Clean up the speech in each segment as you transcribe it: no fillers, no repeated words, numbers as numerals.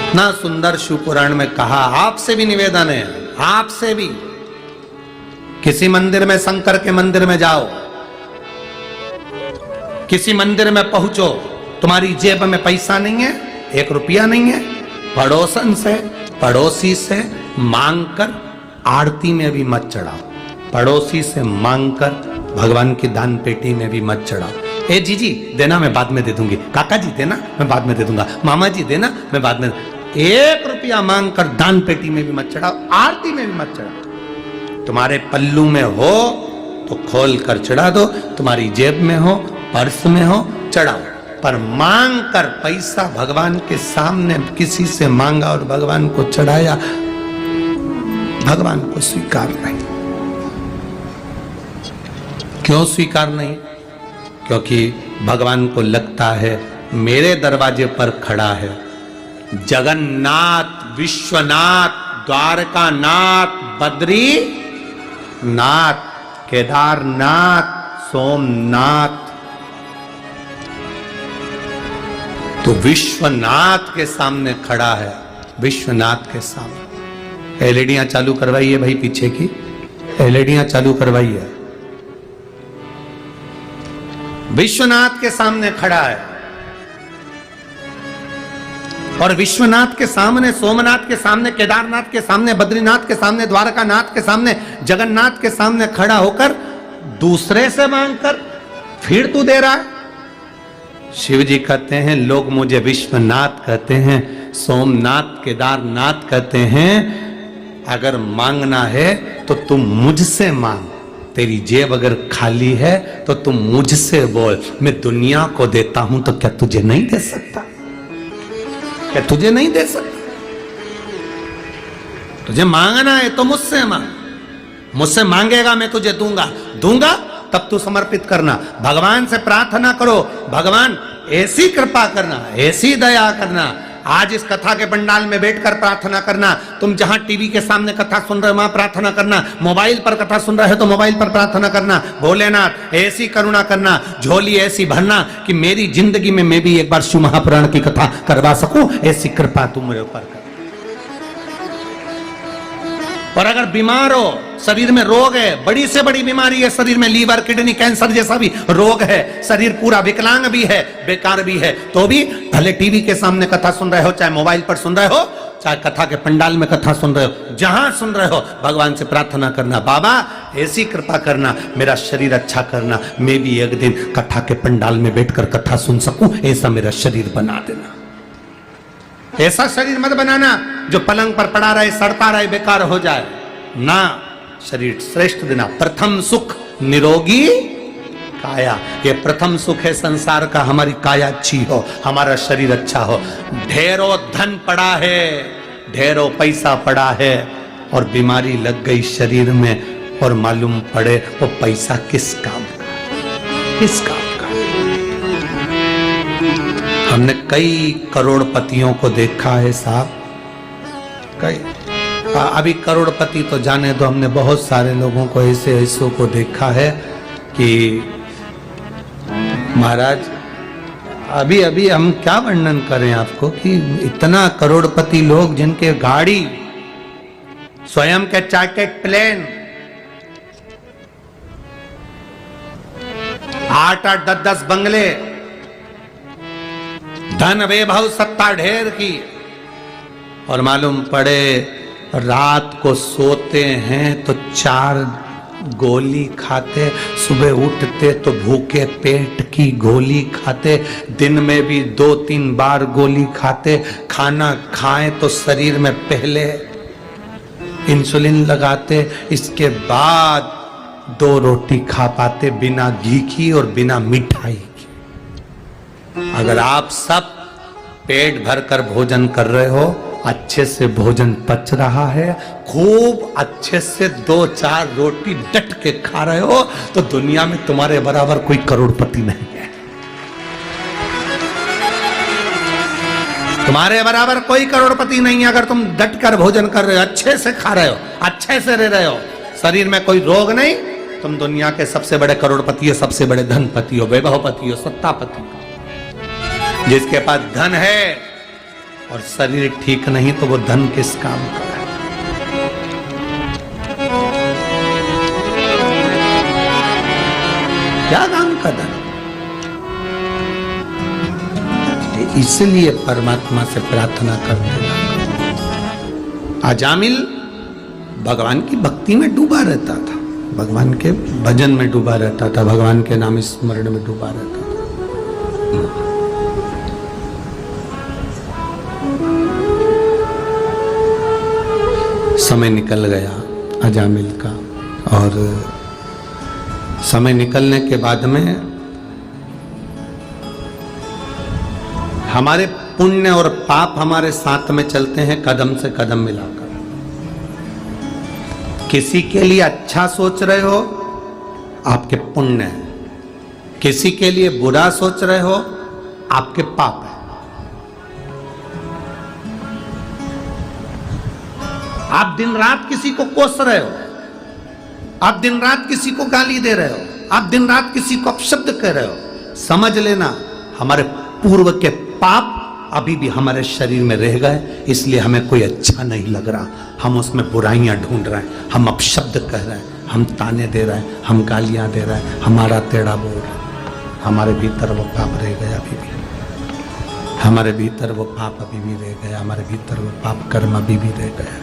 इतना सुंदर शिव पुराण में कहा। आपसे भी निवेदन है, आपसे भी, किसी मंदिर में, शंकर के मंदिर में जाओ, किसी मंदिर में पहुंचो, तुम्हारी जेब में पैसा नहीं है, 1 रुपया नहीं है, पड़ोसन से, पड़ोसी से मांगकर आरती में भी मत चढ़ाओ, पड़ोसी से मांगकर भगवान की दान पेटी में भी मत चढ़ाओ। ए जीजी देना, मैं बाद में दे दूंगी, काका जी देना, मैं बाद में दे दूंगा, मामा जी देना, मैं बाद में। 1 रुपया मांगकर दान पेटी में भी मत चढ़ाओ, आरती में भी मत चढ़ाओ। तुम्हारे पल्लू में हो तो खोल कर चढ़ा दो, तुम्हारी जेब में हो, पर्स में हो, चढ़ाओ, पर मांग कर पैसा भगवान के सामने किसी से मांगा और भगवान को चढ़ाया, भगवान को स्वीकार नहीं। क्यों स्वीकार नहीं? क्योंकि भगवान को लगता है मेरे दरवाजे पर खड़ा है जगन्नाथ, विश्वनाथ, द्वारकानाथ, बद्रीनाथ, केदारनाथ, सोमनाथ। तो विश्वनाथ के सामने खड़ा है, विश्वनाथ के सामने। एलईडियां चालू करवाइए भाई, पीछे की एलईडियां चालू करवाइए। विश्वनाथ के सामने खड़ा है, और विश्वनाथ के सामने, सोमनाथ के सामने, केदारनाथ के सामने, बद्रीनाथ के सामने, द्वारकानाथ के सामने, जगन्नाथ के सामने खड़ा होकर दूसरे से मांगकर फिर तू दे रहा है। शिव जी कहते हैं लोग मुझे विश्वनाथ कहते हैं, सोमनाथ, केदारनाथ कहते हैं। अगर मांगना है तो तुम मुझसे मांग, तेरी जेब अगर खाली है तो तुम मुझसे बोल। मैं दुनिया को देता हूं तो क्या तुझे नहीं दे सकता? क्या तुझे नहीं दे सकता? तुझे मांगना है तो मुझसे मांग, मुझसे मांगेगा मैं तुझे दूंगा, दूंगा तब तू समर्पित करना। भगवान से प्रार्थना करो, भगवान ऐसी कृपा करना, ऐसी दया करना। आज इस कथा के पंडाल में बैठकर प्रार्थना करना, तुम जहां टीवी के सामने कथा सुन रहे हो वहां प्रार्थना करना, मोबाइल पर कथा सुन रहे हो तो मोबाइल पर प्रार्थना करना। भोलेनाथ ऐसी करुणा करना, झोली ऐसी भरना कि मेरी जिंदगी में मैं भी एक बार शिव महापुराण की कथा करवा सकूं, ऐसी कृपा तुम मेरे ऊपर कर। और अगर बीमार हो, शरीर में रोग है, बड़ी से बड़ी बीमारी है शरीर में, लीवर, किडनी, कैंसर जैसा भी रोग है, शरीर पूरा विकलांग भी है, बेकार भी है, तो भी भले टीवी के सामने कथा सुन रहे हो, चाहे मोबाइल पर सुन रहे हो, चाहे कथा के पंडाल में कथा सुन रहे हो, जहां सुन रहे हो भगवान से प्रार्थना करना, बाबा ऐसी कृपा करना, मेरा शरीर अच्छा करना, मैं भी एक दिन कथा के पंडाल में बैठकर कथा सुन सकूं, ऐसा मेरा शरीर बना देना। ऐसा शरीर मत बनाना जो पलंग पर पड़ा रहे, सड़ता रहे, बेकार हो जाए ना। शरीर श्रेष्ठ देना। प्रथम सुख निरोगी काया, ये प्रथम सुख है संसार का, हमारी काया अच्छी हो, हमारा शरीर अच्छा हो। ढेरों धन पड़ा है, ढेरों पैसा पड़ा है, और बीमारी लग गई शरीर में, और मालूम पड़े वो पैसा किस काम का, किस काम का। हमने कई करोड़पतियों को देखा है साहब, कई। अभी करोड़पति तो जाने दो, हमने बहुत सारे लोगों को ऐसे को देखा है कि महाराज अभी अभी हम क्या वर्णन करें आपको कि इतना करोड़पति लोग जिनके गाड़ी, स्वयं के चार्टर्ड प्लेन, 8-8, 10-10 बंगले, धन वैभव, सत्ता ढेर की, और मालूम पड़े रात को सोते हैं तो 4 गोली खाते, सुबह उठते तो भूखे पेट की गोली खाते, दिन में भी 2-3 बार गोली खाते, खाना खाएं तो शरीर में पहले इंसुलिन लगाते, इसके बाद 2 रोटी खा पाते बिना घी की और बिना मिठाई की। अगर आप सब पेट भरकर भोजन कर रहे हो, अच्छे से भोजन पच रहा है, खूब अच्छे से 2-4 रोटी डट के खा रहे हो, तो दुनिया में तुम्हारे बराबर कोई करोड़पति नहीं है। तुम्हारे बराबर कोई करोड़पति नहीं है। अगर तुम डट कर भोजन कर रहे हो, अच्छे से खा रहे हो, अच्छे से रह रहे हो, शरीर में कोई रोग नहीं, तुम दुनिया के सबसे बड़े करोड़पति हो, सबसे बड़े धनपति हो, वैभवपति हो, सत्तापति हो। जिसके पास धन है और शरीर ठीक नहीं तो वो धन किस काम का है? क्या काम का धन? इसलिए परमात्मा से प्रार्थना करते हैं। अजामिल भगवान की भक्ति में डूबा रहता था, भगवान के भजन में डूबा रहता था, भगवान के नाम स्मरण में डूबा रहता था। समय निकल गया अजामिल का, और समय निकलने के बाद में हमारे पुण्य और पाप हमारे साथ में चलते हैं, कदम से कदम मिलाकर। किसी के लिए अच्छा सोच रहे हो, आपके पुण्य है। किसी के लिए बुरा सोच रहे हो, आपके पाप है। आप दिन रात किसी को कोस रहे हो, आप दिन रात किसी को गाली दे रहे हो, आप दिन रात किसी को अपशब्द कह रहे हो, समझ लेना हमारे पूर्व के पाप अभी भी हमारे शरीर में रह गए, इसलिए हमें कोई अच्छा नहीं लग रहा। हम उसमें बुराइयां ढूंढ रहे हैं, हम अपशब्द कह रहे हैं, हम ताने दे रहे हैं, हम गालियां दे रहे हैं, हमारा टेढ़ा बोल रहे हैं। हमारे भीतर वो पाप रह गया अभी भी, हमारे भीतर वो पाप अभी भी रह गया, हमारे भीतर वो पाप कर्म अभी भी रह गया।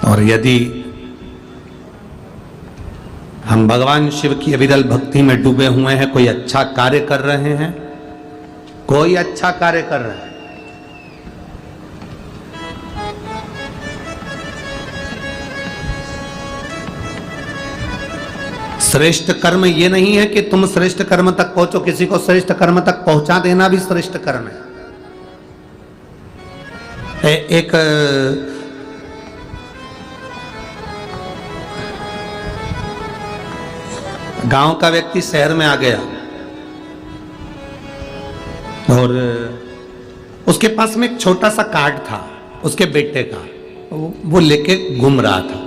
और यदि हम भगवान शिव की अविरल भक्ति में डूबे हुए हैं, कोई अच्छा कार्य कर रहे हैं, कोई अच्छा कार्य कर रहे हैं, श्रेष्ठ कर्म ये नहीं है कि तुम श्रेष्ठ कर्म तक पहुंचो, किसी को श्रेष्ठ कर्म तक पहुंचा देना भी श्रेष्ठ कर्म है। एक गांव का व्यक्ति शहर में आ गया और उसके पास में एक छोटा सा कार्ड था उसके बेटे का, वो लेके घूम रहा था।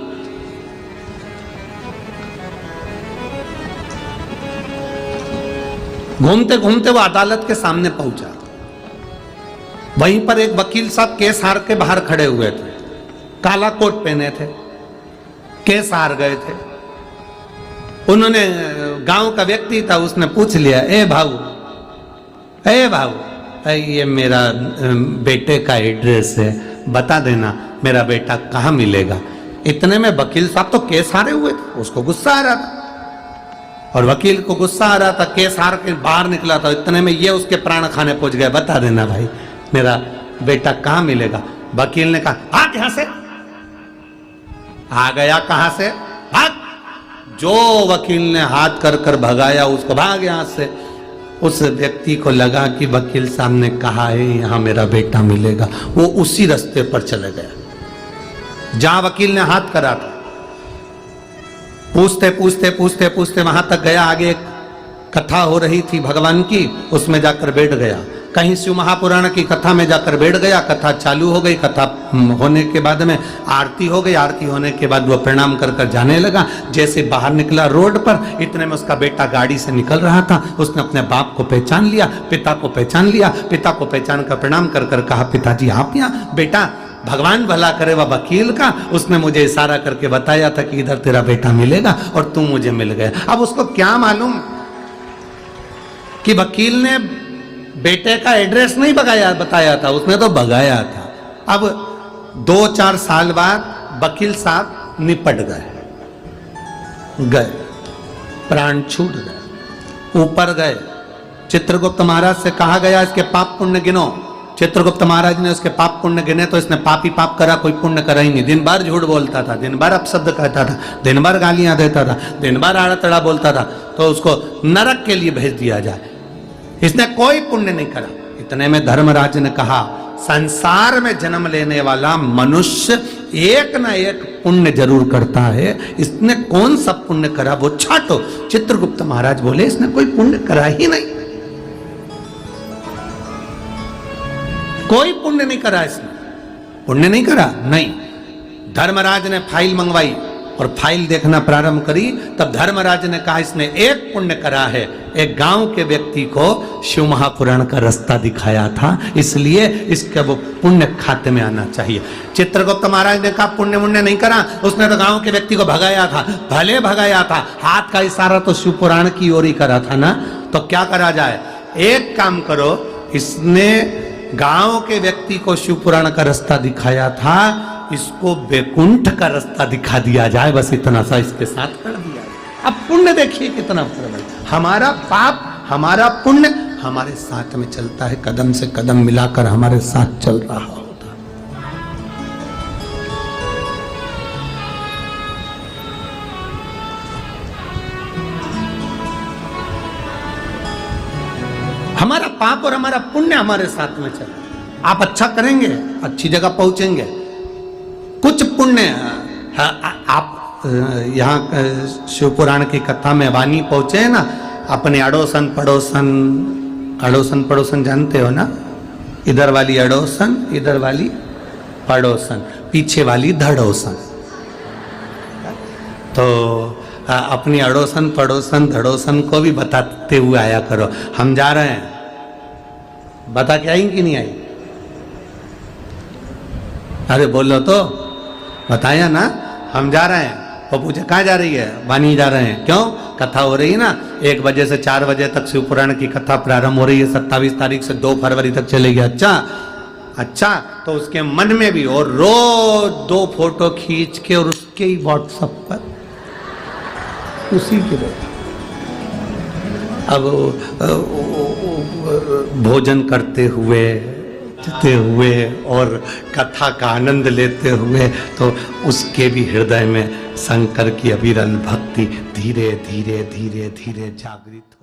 घूमते घूमते वो अदालत के सामने पहुंचा। वहीं पर एक वकील साहब केस हार के बाहर खड़े हुए थे, काला कोट पहने थे, केस हार गए थे। उन्होंने, गांव का व्यक्ति था, उसने पूछ लिया, ए भाऊ, ये मेरा बेटे का एड्रेस है, बता देना मेरा बेटा कहाँ मिलेगा। इतने में वकील साहब तो केस हारे हुए थे, उसको गुस्सा आ रहा था, और वकील को गुस्सा आ रहा था, केस हार के बाहर निकला था। इतने में ये उसके प्राण खाने पहुंच गए, बता देना भाई मेरा बेटा कहाँ मिलेगा। वकील ने कहा, भाग यहां से। आ गया कहां से? भाग। जो वकील ने हाथ कर कर भगाया उसको, भाग यहां से। उस व्यक्ति को लगा कि वकील साहब ने कहा है यहां मेरा बेटा मिलेगा, वो उसी रास्ते पर चले गया जहां वकील ने हाथ करा था। पूछते पूछते पूछते पूछते वहां तक गया, आगे एक कथा हो रही थी भगवान की, उसमें जाकर बैठ गया। कहीं शिव महापुराण की कथा में जाकर बैठ गया। कथा चालू हो गई, कथा होने के बाद में आरती हो गई। आरती होने के बाद वो प्रणाम कर कर जाने लगा। जैसे बाहर निकला रोड पर, इतने में उसका बेटा गाड़ी से निकल रहा था। उसने अपने बाप को पहचान लिया, पिता को पहचान लिया। पिता को पहचान कर प्रणाम कर कर कहा, पिताजी आप यहाँ? बेटा भगवान भला करे वह वकील का, उसने मुझे इशारा करके बताया था कि इधर तेरा बेटा मिलेगा और तू मुझे मिल गया। अब उसको क्या मालूम कि वकील ने बेटे का एड्रेस नहीं बताया था, उसने तो भगाया था। अब 2-4 साल बाद वकील साहब निपट गए, प्राण छूट गए, ऊपर गए। चित्रगुप्त महाराज से कहा गया इसके पाप पुण्य गिनो। चित्रगुप्त महाराज ने उसके पाप पुण्य गिने तो इसने पाप ही पाप करा, कोई पुण्य करा ही नहीं। दिन भर झूठ बोलता था, दिन भर अपशब्द कहता था, दिन भर गालियां देता था, दिन भर आड़ा तड़ा बोलता था, तो उसको नरक के लिए भेज दिया जाए। इसने कोई पुण्य नहीं करा। इतने में धर्मराज ने कहा, संसार में जन्म लेने वाला मनुष्य एक ना एक पुण्य जरूर करता है, इसने कौन सा पुण्य करा वो छाटो। चित्रगुप्त महाराज बोले, इसने कोई पुण्य करा ही नहीं, कोई पुण्य नहीं करा, इसने पुण्य नहीं करा। नहीं, धर्मराज ने फाइल मंगवाई और फाइल देखना प्रारंभ करी। तब धर्मराज ने कहा, इसने एक पुण्य करा है। एक गांव के व्यक्ति को शिव महापुराण का रास्ता दिखाया था, इसलिए इसके वो पुण्य खाते में आना चाहिए। चित्रगुप्त महाराज ने कहा पुण्य मुण्य नहीं करा, उसने तो गांव के व्यक्ति को भगाया था, भले भगाया था, हाथ का इशारा तो शिव पुराण की ओर ही करा था ना। तो क्या करा जाए, एक काम करो, इसने गांव के व्यक्ति को शिव पुराण का रास्ता दिखाया था, इसको बैकुंठ का रास्ता दिखा दिया जाए, बस इतना सा इसके साथ कर दिया। अब पुण्य देखिए कितना प्रबल, हमारा पाप हमारा पुण्य हमारे साथ में चलता है, कदम से कदम मिलाकर हमारे साथ चल रहा होता। हमारा पाप और हमारा पुण्य हमारे साथ में चल। आप अच्छा करेंगे, अच्छी जगह पहुंचेंगे। कुछ पुण्य आप यहाँ शिव पुराण की कथा में वाणी पहुंचे हैं ना, अपने अड़ोसन पड़ोसन, अड़ोसन पड़ोसन जानते हो ना, इधर वाली अड़ोसन, इधर वाली पड़ोसन, पीछे वाली धड़ोसन। तो अपनी अड़ोसन पड़ोसन धड़ोसन को भी बताते हुए आया करो, हम जा रहे हैं, बता के आई कि नहीं आई? अरे बोलो तो, बताया ना हम जा रहे हैं। वो पूछे कहाँ जा रही है? वानी जा रहे हैं। क्यों? कथा हो रही है ना, 1 बजे से 4 बजे तक शिव पुराण की कथा प्रारंभ हो रही है, 27 तारीख से 2 फरवरी तक चलेगी। अच्छा अच्छा, तो उसके मन में भी, और रोज 2 फोटो खींच के और उसके ही व्हाट्सएप पर उसी के बाद अब भोजन करते हुए और कथा का आनंद लेते हुए, तो उसके भी हृदय में शंकर की अविरल भक्ति धीरे धीरे धीरे धीरे जागृत